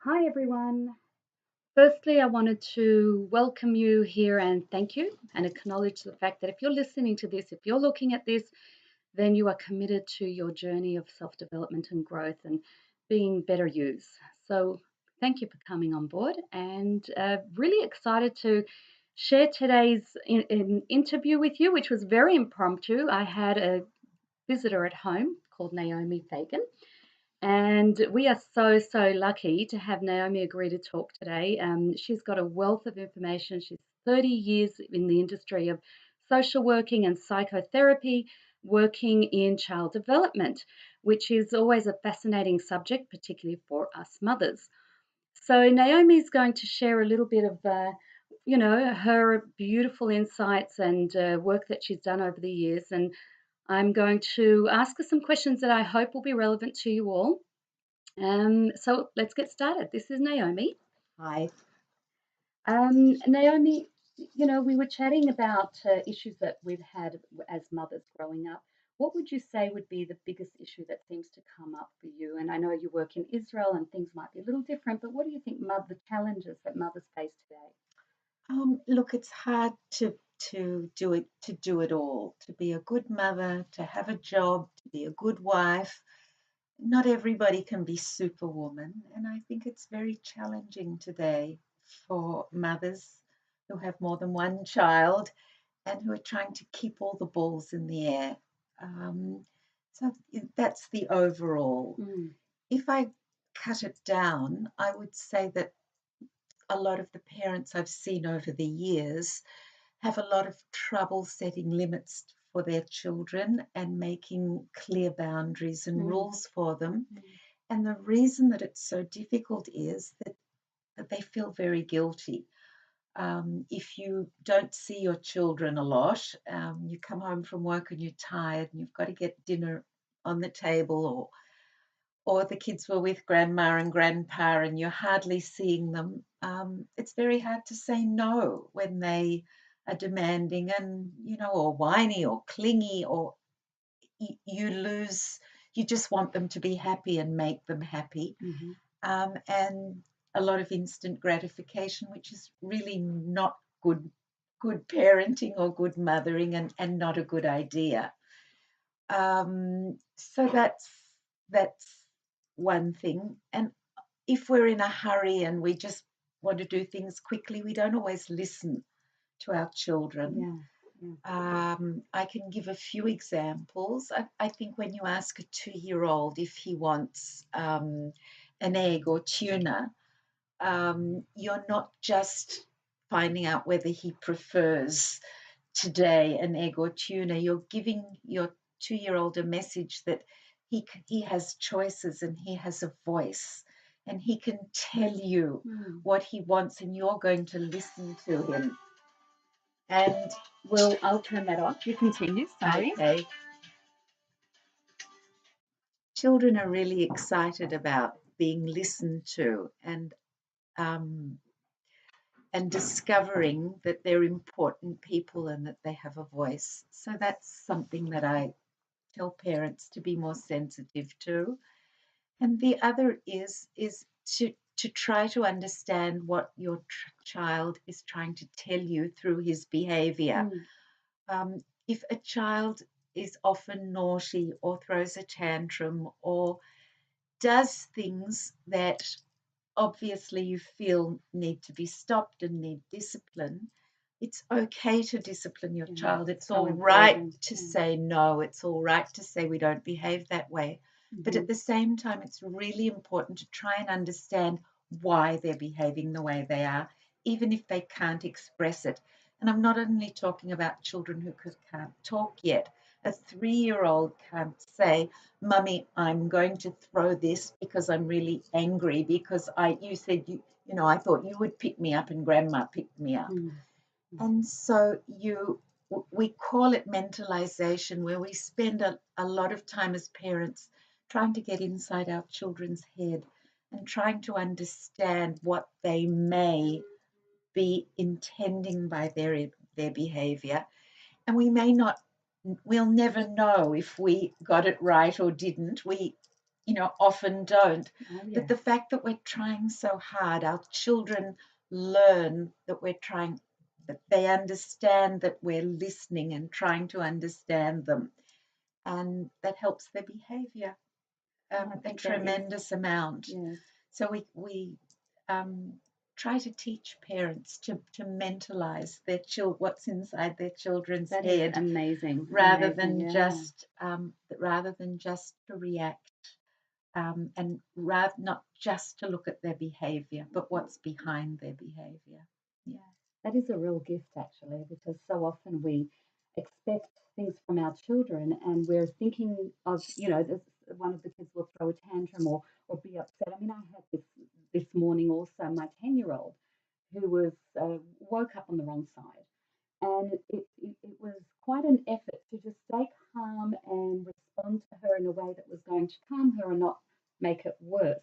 Hi, everyone. Firstly, I wanted to welcome you here and thank you and acknowledge the fact that if you're listening to this, if you're looking at this, then you are committed to your journey of self development and growth and being better yous. So, thank you for coming on board and really excited to share today's interview with you, which was very impromptu. I had a visitor at home called Naomi Feigin. And we are so lucky to have Naomi agree to talk today. She's got a wealth of information. She's 30 years in the industry of social working and psychotherapy, working in child development, which is always a fascinating subject, particularly for us mothers. So Naomi's going to share a little bit of, her beautiful insights and work that she's done over the years. And I'm going to ask her some questions that I hope will be relevant to you all. So let's get started. This is Naomi. Hi. Naomi, we were chatting about issues that we've had as mothers growing up. What would you say would be the biggest issue that seems to come up for you? And I know you work in Israel and things might be a little different, but what do you think the challenges that mothers face today? Look, it's hard to do it all, to be a good mother, to have a job, to be a good wife. Not everybody can be superwoman, and I think it's very challenging today for mothers who have more than one child and who are trying to keep all the balls in the air. So that's the overall. Mm, If I cut it down, I would say that a lot of the parents I've seen over the years have a lot of trouble setting limits for their children and making clear boundaries and mm, rules for them. mm, And the reason that it's so difficult is that they feel very guilty. If you don't see your children a lot, you come home from work and you're tired and you've got to get dinner on the table, or the kids were with grandma and grandpa and you're hardly seeing them, it's very hard to say no when they are demanding and, or whiny or clingy, or you just want them to be happy and make them happy. mm-hmm. And a lot of instant gratification, which is really not good parenting or good mothering, and not a good idea. So that's one thing. And if we're in a hurry and we just want to do things quickly, we don't always listen to our children. Yeah, yeah. I can give a few examples. I think when you ask a 2-year-old if he wants an egg or tuna, you're not just finding out whether he prefers today an egg or tuna. You're giving your 2-year-old a message that he has choices and he has a voice and he can tell you Mm. what he wants, and you're going to listen to him. And Well, I'll turn that off. You continue. Sorry. okay, children are really excited about being listened to, um, and discovering that they're important people and that they have a voice. So that's something that I tell parents to be more sensitive to. And the other is to try to understand what your child is trying to tell you through his behavior. Mm, If a child is often naughty or throws a tantrum or does things that obviously you feel need to be stopped and need discipline, it's okay to discipline your yeah, child. It's so all right important. to Yeah. say no. It's all right to say we don't behave that way. But Mm-hmm. at the same time, it's really important to try and understand why they're behaving the way they are, even if they can't express it. And I'm not only talking about children who can't talk yet. A 3-year-old can't say, Mummy, I'm going to throw this because I'm really angry because you said I thought you would pick me up and grandma picked me up. Mm-hmm. And so we call it mentalization, where we spend a lot of time as parents trying to get inside our children's head and trying to understand what they may be intending by their behavior. And we'll never know if we got it right or didn't. often don't. Oh, But yeah. the fact that we're trying so hard, our children learn that we're trying, that they understand that we're listening and trying to understand them, and that helps their behavior And I a think that is, tremendous amount. yes, So we um, try to teach parents to mentalize their what's inside their children's that is head, amazing, rather amazing, than yeah. just to react, and not just to look at their behavior, but what's behind their behavior. Yeah. That is a real gift, actually, because so often we expect things from our children and we're thinking of, one of the kids will throw a tantrum or be upset. I mean, I had this morning also, my 10-year-old who was woke up on the wrong side. And it was quite an effort to just stay calm and respond to her in a way that was going to calm her and not make it worse.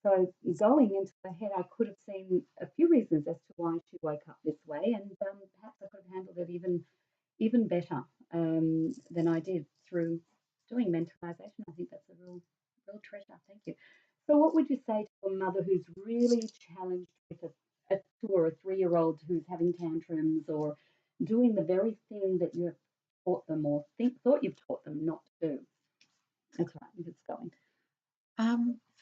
So going into her head, I could have seen a few reasons as to why she woke up this way, and perhaps I could have handled it even better than I did through doing mentalization. I think that's a real treasure. Thank you. So, what would you say to a mother who's really challenged with a 2 or 3-year-old who's having tantrums or doing the very thing that you have taught them or thought you've taught them not to do? That's right. If it's going.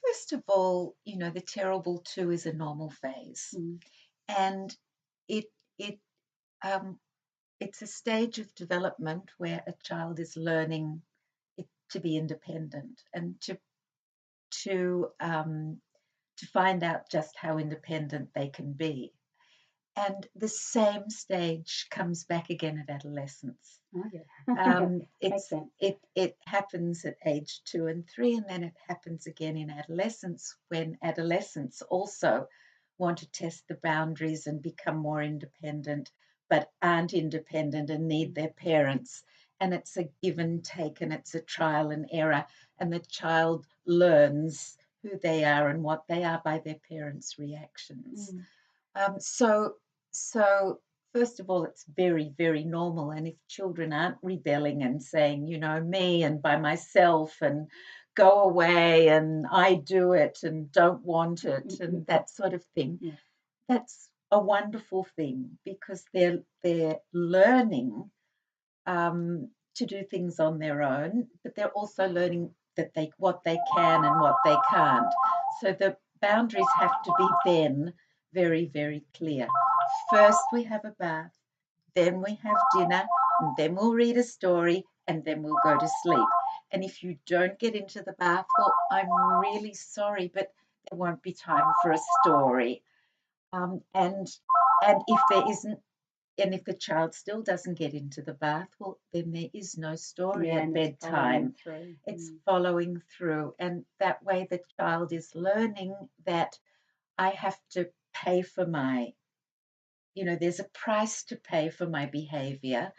First of all, the terrible two is a normal phase, Mm. and it it um, it's a stage of development where a child is learning to be independent and to um, to find out just how independent they can be. And the same stage comes back again at adolescence. Oh, yeah. Makes sense. It happens at age 2 and 3, and then it happens again in adolescence, when adolescents also want to test the boundaries and become more independent, but aren't independent and need their parents. And it's a give and take, and it's a trial and error, and the child learns who they are and what they are by their parents' reactions. Mm. So first of all, it's very, very normal. And if children aren't rebelling and saying, me and by myself and go away and I do it and don't want it and that sort of thing, Yeah. that's a wonderful thing, because they're learning to do things on their own, but they're also learning that what they can and what they can't. So the boundaries have to be then very, very clear. First, we have a bath, then we have dinner, and then we'll read a story, and then we'll go to sleep. And if you don't get into the bath, well, I'm really sorry, but there won't be time for a story. And if there isn't, and if the child still doesn't get into the bath, well, then there is no story Yeah, at and it's following bedtime. through. It's Mm. following through. And that way the child is learning that I have to pay for there's a price to pay for my behavior.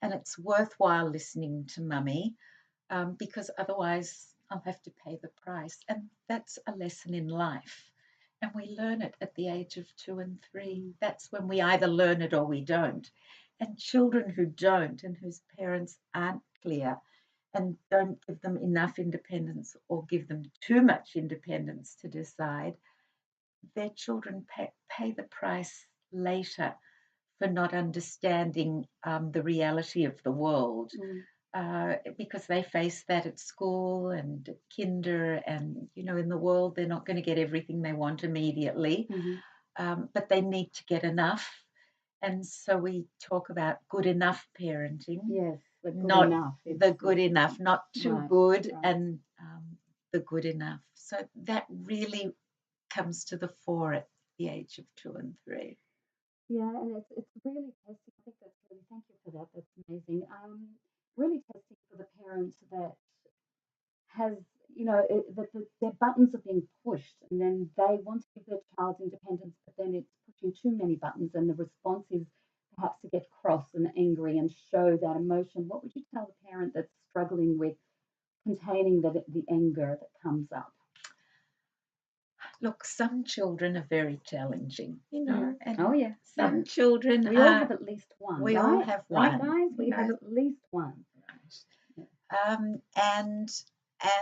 And it's worthwhile listening to mummy, because otherwise I'll have to pay the price. And that's a lesson in life. And we learn it at the age of 2 and 3. That's when we either learn it or we don't. And children who don't, and whose parents aren't clear and don't give them enough independence or give them too much independence to decide, their children pay the price later for not understanding the reality of the world, Mm. because they face that at school and at kinder, and in the world they're not going to get everything they want immediately, Mm-hmm. but they need to get enough. And so we talk about good enough parenting, Yes, the good not enough. the good enough, not too Right, good, right. and the good enough. So that really comes to the fore at the age of 2 and 3. Yeah, and it's really testing. I think that's really, thank you for that. That's amazing. Really testing for the parents that has, that their buttons are being pushed, and then they want to give their child independence, but then it's pushing too many buttons, and the response is perhaps to get cross and angry and show that emotion. What would you tell the parent that's struggling with containing the anger that comes up? Look, some children are very challenging, Mm. Oh, and yeah, yeah. some children We all are, have at least one, we all right? have Right, one, guys? We have at least one. Yeah. and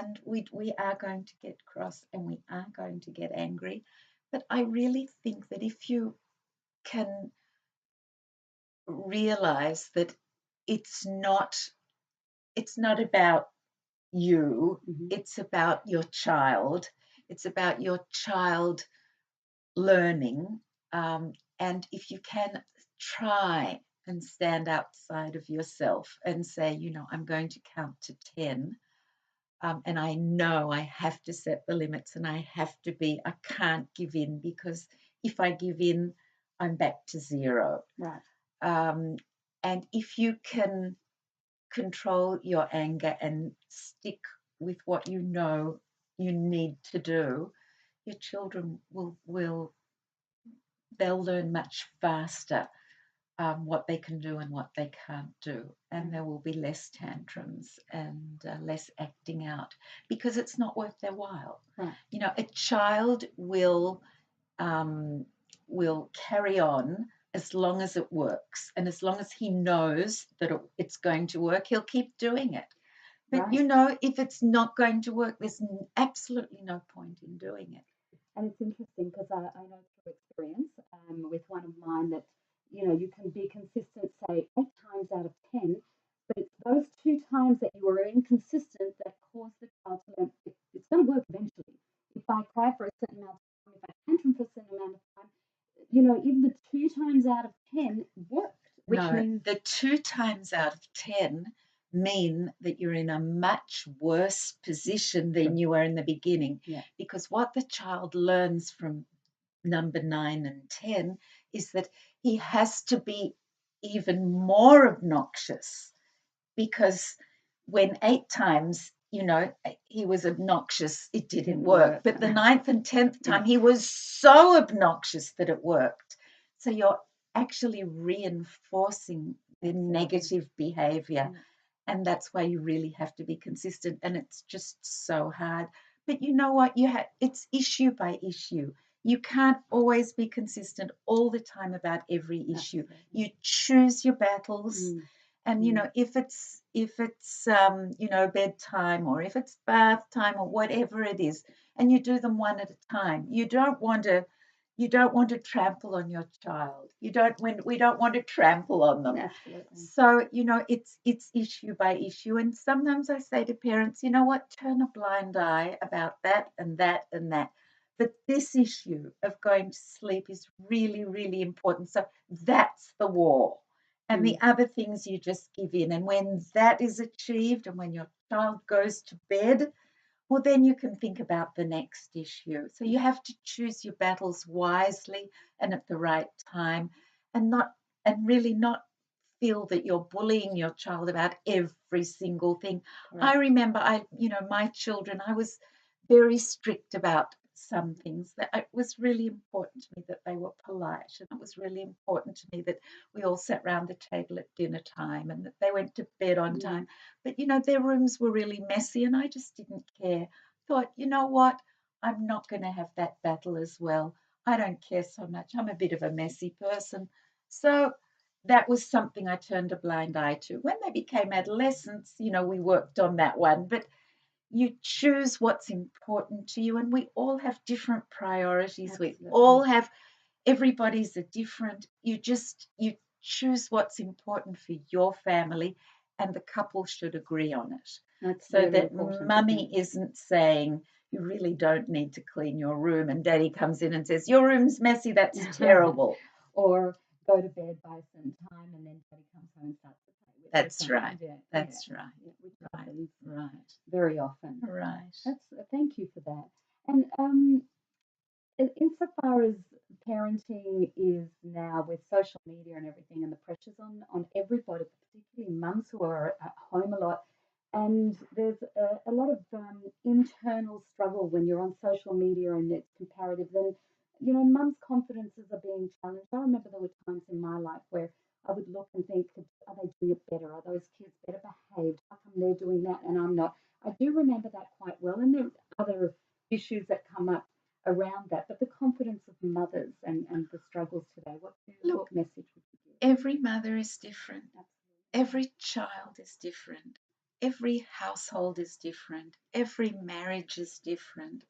and we are going to get cross and we are going to get angry. But I really think that if you can realize that it's not about you, it's about your child. It's about your child learning. And if you can try and stand outside of yourself and say, I'm going to count to 10. And I know I have to set the limits and I can't give in, because if I give in, I'm back to zero. Right. And if you can control your anger and stick with what you know you need to do, your children they'll learn much faster what they can do and what they can't do, and there will be less tantrums and less acting out, because it's not worth their while. Right. A child will carry on as long as it works, and as long as he knows that it's going to work, he'll keep doing it. But Right. if it's not going to work, there's absolutely no point in doing it. And it's interesting because I know through experience with one of mine that, you can be consistent, say, 8 times out of 10, but it's those 2 times that you were inconsistent that cause the child to learn it's going to work eventually. If I cry for a certain amount of time, if I tantrum for a certain amount of time, even the 2 times out of 10 worked, which means the 2 times out of 10 mean that you're in a much worse position than you were in the beginning. Yeah. Because what the child learns from number 9 and 10 is that he has to be even more obnoxious, because when 8 times, he was obnoxious, it didn't work. But the 9th and 10th time, he was so obnoxious that it worked. So you're actually reinforcing the negative behavior. And that's why you really have to be consistent. And it's just so hard. But you know what? It's issue by issue. You can't always be consistent all the time about every issue. You choose your battles. And if it's bedtime, or if it's bath time, or whatever it is, and you do them one at a time. You don't want to trample on your child. We don't want to trample on them. Absolutely. So it's issue by issue. And sometimes I say to parents, you know what, turn a blind eye about that and that and that. But this issue of going to sleep is really, really important. So that's the war. And the other things you just give in. And when that is achieved, and when your child goes to bed, well, then you can think about the next issue. So you have to choose your battles wisely and at the right time, and really not feel that you're bullying your child about every single thing. Right. I remember my children, I was very strict about some things. That it was really important to me that they were polite, and it was really important to me that we all sat round the table at dinner time and that they went to bed on time. But their rooms were really messy, and I just didn't care. Thought, you know what, I'm not going to have that battle as well. I don't care so much. I'm a bit of a messy person. So that was something I turned a blind eye to. When they became adolescents, we worked on that one. But you choose what's important to you, and we all have different priorities. Absolutely. We all have, everybody's a different. You choose what's important for your family, and the couple should agree on it. That's so really that mummy isn't saying, you really don't need to clean your room, and daddy comes in and says, your room's messy, that's terrible. Or go to bed by a certain time, and then daddy comes home and starts to play with That's right. That's right. Which happens very often. Right. Thank you for that. And insofar as parenting is now with social media and everything, and the pressures on everybody, particularly mums who are at home a lot, and there's a lot of internal struggle when you're on social media and it's comparative. Then, mums' confidences are being challenged. I remember there were times in my life where I would look and think, are they doing it better? Are those kids better behaved? How come they're doing that and I'm not? I do remember that quite well. And there are other issues that come up around that, but the confidence of mothers and the struggles today, what message would you give? Every mother is different. Absolutely. Every child is different. every household is different, every marriage is different,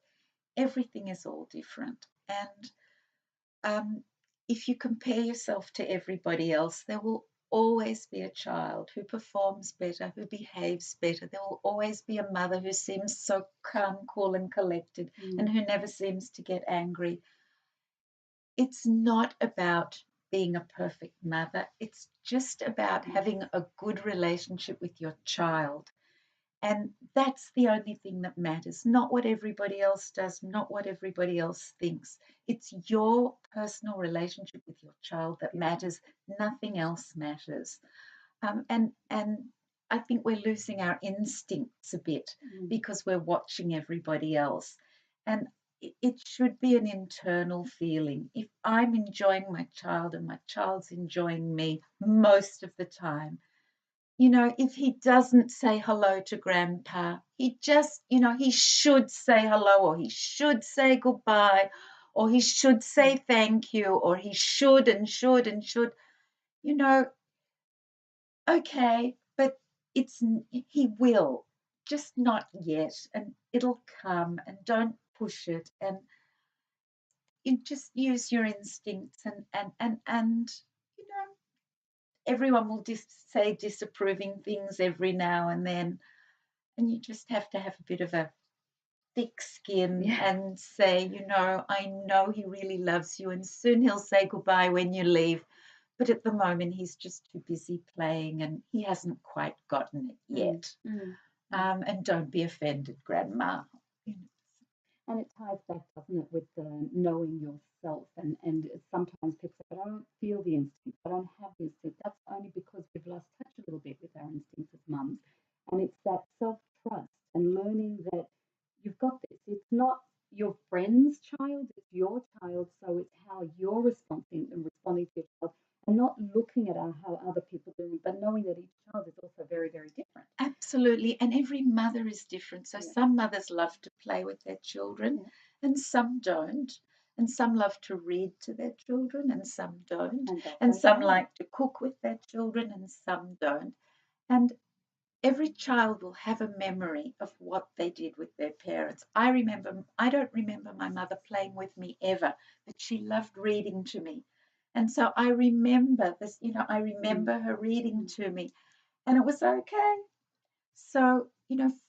everything is all different. And if you compare yourself to everybody else, there will always be a child who performs better, who behaves better. There will always be a mother who seems so calm, cool, and collected, and who never seems to get angry. It's not about being a perfect mother. It's just about having a good relationship with your child. And that's the only thing that matters, not what everybody else does, not what everybody else thinks. It's your personal relationship with your child that matters. Nothing else matters. And I think we're losing our instincts a bit because we're watching everybody else. And it should be an internal feeling. If I'm enjoying my child and my child's enjoying me most of the time, if he doesn't say hello to grandpa, he just, he should say hello, or he should say goodbye, or he should say thank you, or he should and should and should, you know, okay, but he will, just not yet, and it'll come, and don't push it, and you just use your instincts, and everyone will say disapproving things every now and then. And you just have to have a bit of a thick skin and say, I know he really loves you, and soon he'll say goodbye when you leave. But at the moment, he's just too busy playing and he hasn't quite gotten it yet. And don't be offended, Grandma. And it ties back, doesn't it, with knowing yourself. And sometimes people say, but I don't feel the instinct, I don't have the instinct. That's only because we've lost touch a little bit with our instincts as mums. And it's that self-trust and learning that you've got this. It's not your friend's child, it's your child. So it's how you're responding to your child, and not looking at how other people do it, but knowing that each child is also very, very different. Absolutely. And every mother is different. So some mothers love to play with their children and some don't. And some love to read to their children and some don't. And some like to cook with their children and some don't. And every child will have a memory of what they did with their parents. I don't remember my mother playing with me ever, but she loved reading to me. And so I remember this, I remember her reading to me, and it was okay. So,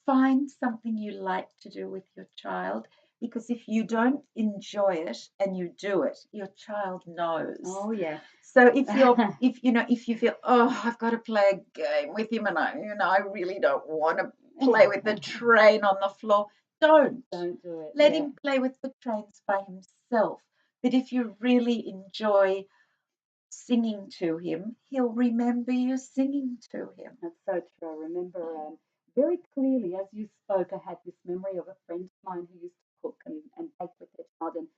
find something you like to do with your child, because if you don't enjoy it and you do it, your child knows. Oh, yeah. So if you feel, oh, I've got to play a game with him, and I really don't want to play with the train on the floor, don't do it. Let him play with the trains by himself. But if you really enjoy singing to him, he'll remember you singing to him. That's so true. I remember very clearly as you spoke, I had this memory of a friend of mine who used to cook and bake with their child, and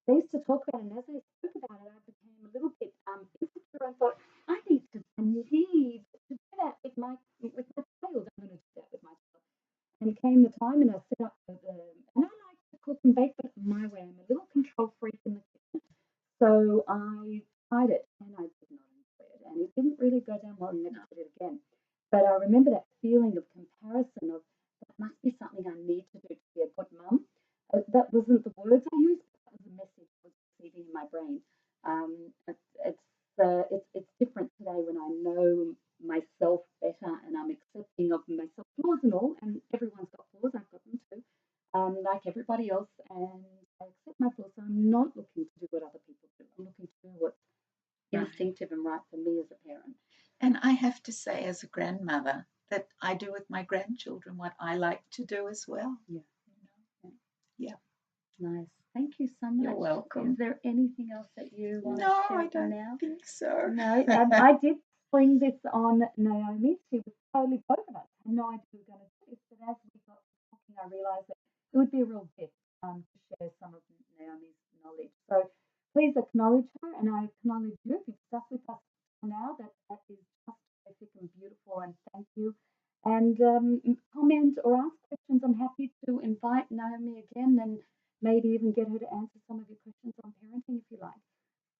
they used to talk about it, and as they spoke about it, I became a little bit insecure and thought, I need to do that with my child. I'm going to do that with my child. And came the time, and I set up and I like to cook and bake, but my way. I'm a little control freak in the kitchen. So I tried it and I did not enjoy it. And it didn't really go down well, and never did it again. But I remember that feeling of comparison of that must be something I need to do to be a good mum. That wasn't the words I used, but that was the message I was receiving in my brain. It's different today when I know myself better and I'm accepting of myself, flaws and all, and everyone's got flaws, I've got them too, like everybody else, and I accept my flaws, so I'm not looking to do what other people do. I'm looking to do what's instinctive and right for me as a parent. And I have to say, as a grandmother, that I do with my grandchildren what I like to do as well. Yeah. Nice. Thank you so much. You're welcome. Is there anything else that you want to share I don't now? think so. No, I did spring this on Naomi. She was totally, both of us had no idea we were going to do this, but as we got talking, I realised that it would be a real gift to share some of Naomi's knowledge. So please acknowledge her, and I acknowledge you. If you've stuck with us now, that is just terrific and beautiful, and thank you. And comment or ask questions. I'm happy to invite Naomi again and maybe even get her to answer some of your questions on parenting if you like.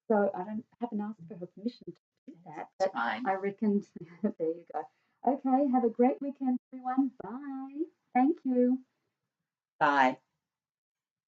So I haven't asked for her permission to do that, but I reckon there you go. Okay, have a great weekend, everyone. Bye. Thank you. Bye.